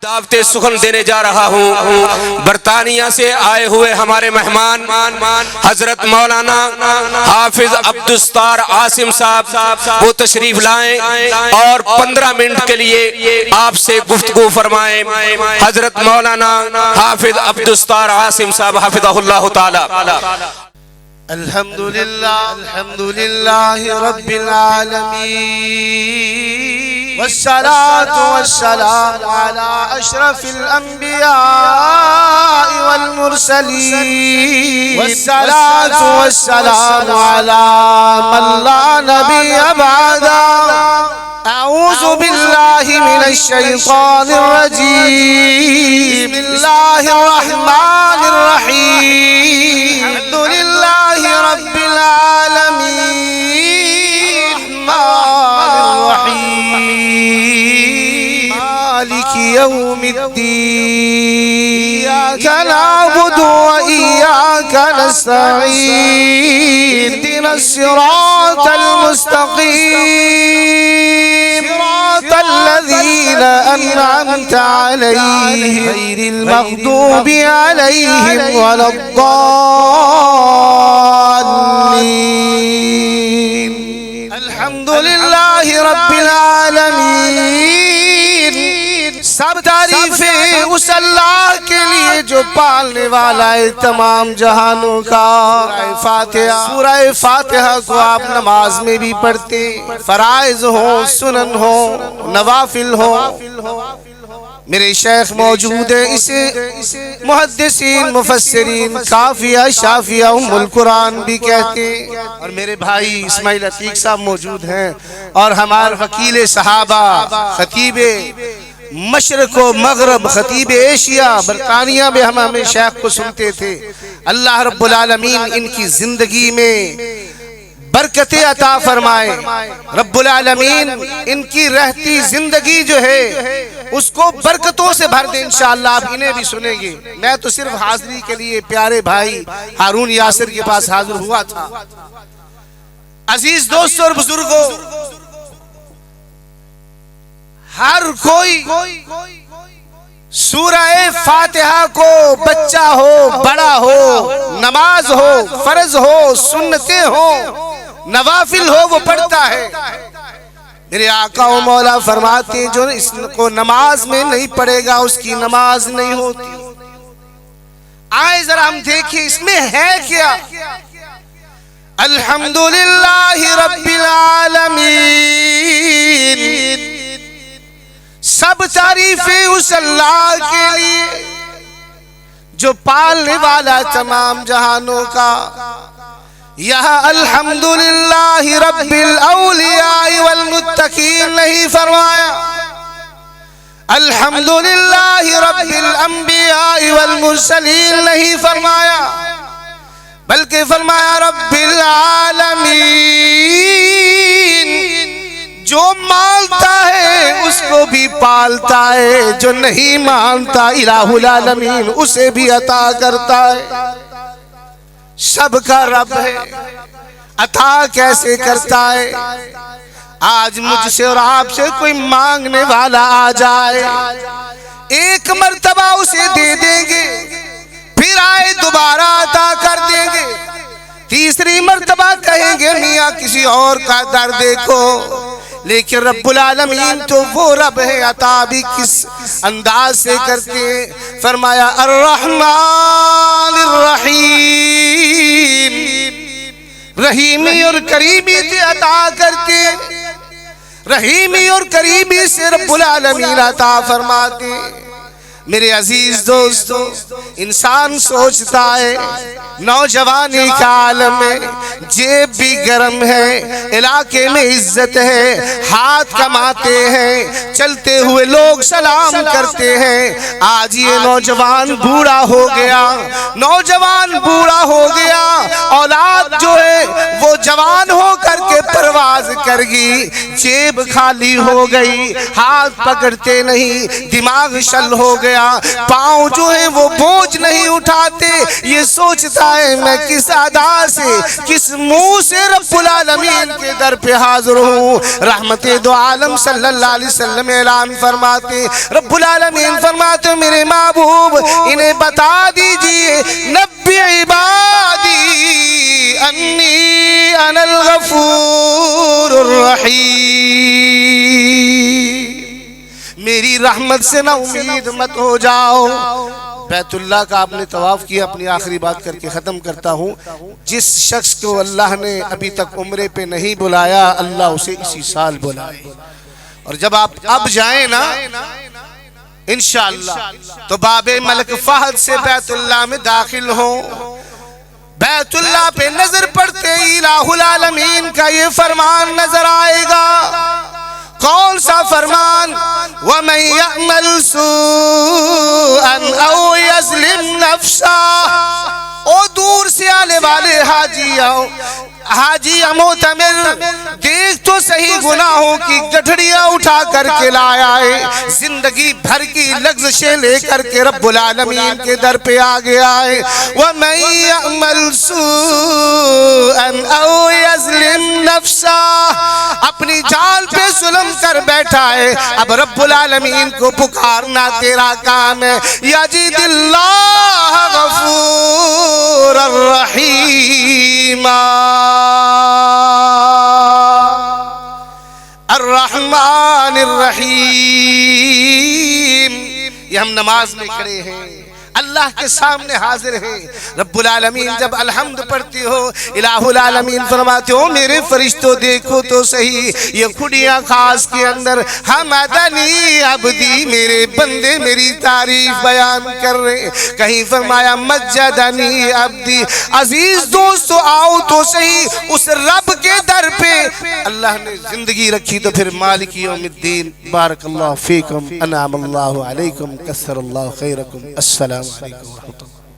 دعوت سخن دینے جا رہا ہوں برطانیہ سے آئے ہوئے ہمارے مہمان حضرت مولانا حافظ عبدالستار عاصم صاحب وہ تشریف لائیں اور 15 منٹ کے لیے آپ سے گفتگو فرمائیں۔ حضرت مولانا حافظ عبدالستار عاصم صاحب حفظہ اللہ تعالی۔ الحمدللہ رب العالمین والصلاة والسلام على أشرف الأنبياء والمرسلين والصلاة والسلام على من لا نبي بعده أعوذ بالله من الشيطان الرجيم بسم الله الرحمن الرحيم الحمد لله رب العالمين الرحمن الرحيم مالك يوم الدين إياك نعبد وإياك نستعين اهدنا الصراط المستقيم صراط الذين أنعمت عليهم غير المغضوب عليهم ولا الضالين الحمد لله رب العالمین۔ سب تعریفیں اس اللہ کے لیے جو پالنے والا ہے تمام جہانوں کا۔ سورہ فاتحہ کو آپ نماز میں بھی پڑھتے، فرائض ہوں، سنن ہوں، نوافل ہوں۔ میرے شیخ موجود ہیں، اسے محدثین مفسرین کافیہ شافیہ ام القرآن بھی کہتے ہیں۔ اور میرے بھائی اسماعیل عتیق صاحب موجود ہیں اور ہمارے وکیل صحابہ، خطیب مشرق و مغرب، خطیب ایشیا برطانیہ میں ہم ہمیں شیخ کو سنتے تھے۔ اللہ رب العالمین ان کی زندگی میں برکت عطا فرمائے، رب العالمین ان کی رہتی زندگی جو ہے اس کو برکتوں سے بھر دے۔ انشاءاللہ آپ انہیں بھی سنیں گے۔ میں تو صرف حاضری کے لیے پیارے بھائی ہارون یاسر کے پاس حاضر ہوا تھا۔ عزیز دوستوں اور بزرگوں، ہر کوئی سورہ فاتحہ کو بچہ ہو، بڑا ہو، نماز ہو، فرض ہو، سنتیں ہو، نوافل ہو، وہ پڑھتا ہے۔ میرے آقا و مولا فرماتے ہیں جو اس کو نماز میں نہیں پڑھے گا اس کی نماز نہیں ہوتی۔ آئے ذرا ہم دیکھیں اس میں ہے کیا۔ الحمدللہ رب العالمین، سب تعریفیں اس اللہ کے لیے جو پالنے والا تمام جہانوں کا۔ یہاں الحمدللہ رب الاولیاء والمتقین نہیں فرمایا، الحمدللہ رب الانبیاء والمرسلین نہیں فرمایا، بلکہ فرمایا رب العالمین۔ جو مانتا ہے اس کو بھی پالتا ہے، جو نہیں مانتا الہ العالمین اسے بھی عطا کرتا ہے۔ سب کا رب ہے، عطا کیسے کرتا ہے؟ آج مجھ سے اور آپ سے کوئی مانگنے والا آ جائے، ایک مرتبہ اسے دے دیں گے، پھر آئے دوبارہ عطا کر دیں گے، تیسری مرتبہ کہیں گے میاں کسی اور کا در دیکھو۔ لیکن رب العالمین تو وہ رب ہے، عطا بھی کس انداز سے کرتے ہیں۔ فرمایا الرحمن الرحیم، رحیمی اور کریمی سے عطا کرتے ہیں، رحیمی اور کریمی سے رب العالمین عطا فرماتے ہیں۔ میرے عزیز دوستو، انسان سوچتا ہے نوجوانی کا عالم ہے، جیب بھی گرم ہے، علاقے میں عزت ہے، ہاتھ کماتے ہیں، چلتے ہوئے لوگ سلام کرتے ہیں۔ آج یہ نوجوان بوڑھا ہو گیا، نوجوان بوڑھا ہو گیا، اولاد جو ہے وہ جوان ہو کر کے پرواز کر گئی، جیب خالی ہو گئی، ہاتھ پکڑتے نہیں، دماغ شل ہو گیا۔ گیا، پاؤں جو ہے وہ بوجھ نہیں اٹھاتے، یہ سوچتا ہے میں کس ادا سے، کس منہ سے رب العالمین کے در پہ حاضر ہوں۔ رحمت دو عالم صلی اللہ علیہ وسلم اعلان فرماتے، رب العالمین فرماتے میرے محبوب انہیں بتا دیجئے، نبی عبادی انی انا الغفور الرحیم، میری رحمت سے نہ امید مت ہو جاؤ۔ بیت اللہ کا آپ نے طواف کیا، اپنی آخری بات کر کے ختم کرتا ہوں۔ جس شخص کو اللہ نے ابھی تک عمرے پہ نہیں بلایا، اللہ اسے اسی سال بلائے، اور جب آپ اب جائیں نا انشاءاللہ تو باب ملک فہد سے بیت اللہ میں داخل ہوں، بیت اللہ پہ نظر پڑتے ہی الہ العالمین کا یہ فرمان نظر آئے گا۔ کون سا فرمان؟ وَمَن يَعْمَلْ سُوءًا أَوْ يَظْلِمْ نَفْسَهُ۔ او دور سے آنے والے حاجی یا معتمر، دیکھ تو صحیح گناہوں کی گٹھڑیاں اٹھا کر کے لایا ہے، زندگی بھر کی لغزشیں لے کر کے رب العالمین کے در پہ آ گیا ہے۔ وَمَن يَعْمَلْ سُوءًا أَوْ يَظْلِمْ نَفْسَهُ، اپنی جان پہ ظلم کر بیٹھا ہے، اب رب العالمین کو پکارنا تیرا کام ہے۔ یجد اللہ غفور الرحیم الرحمن الرحیم۔ یہ ہم نماز میں کھڑے ہیں، اللہ کے سامنے حاضر ہے، رب العالمین جب الحمد پڑھتی ہو، الہ العالمین فرماتے ہو میرے فرشتوں دیکھو تو صحیح، یہ کھڑیاں خاص کے اندر حمدنی عبدی، میرے بندے میری تعریف بیان کر رہے، کہیں فرمایا مجدنی عبدی۔ عزیز دوستو آؤ تو صحیح اس رب کے در پہ اللہ نے زندگی رکھی تو پھر مالک یوم الدین۔ بارک اللہ فیکم، انعم اللہ علیکم، کثر اللہ خیرکم، السلام علیکم ورحمۃ اللہ۔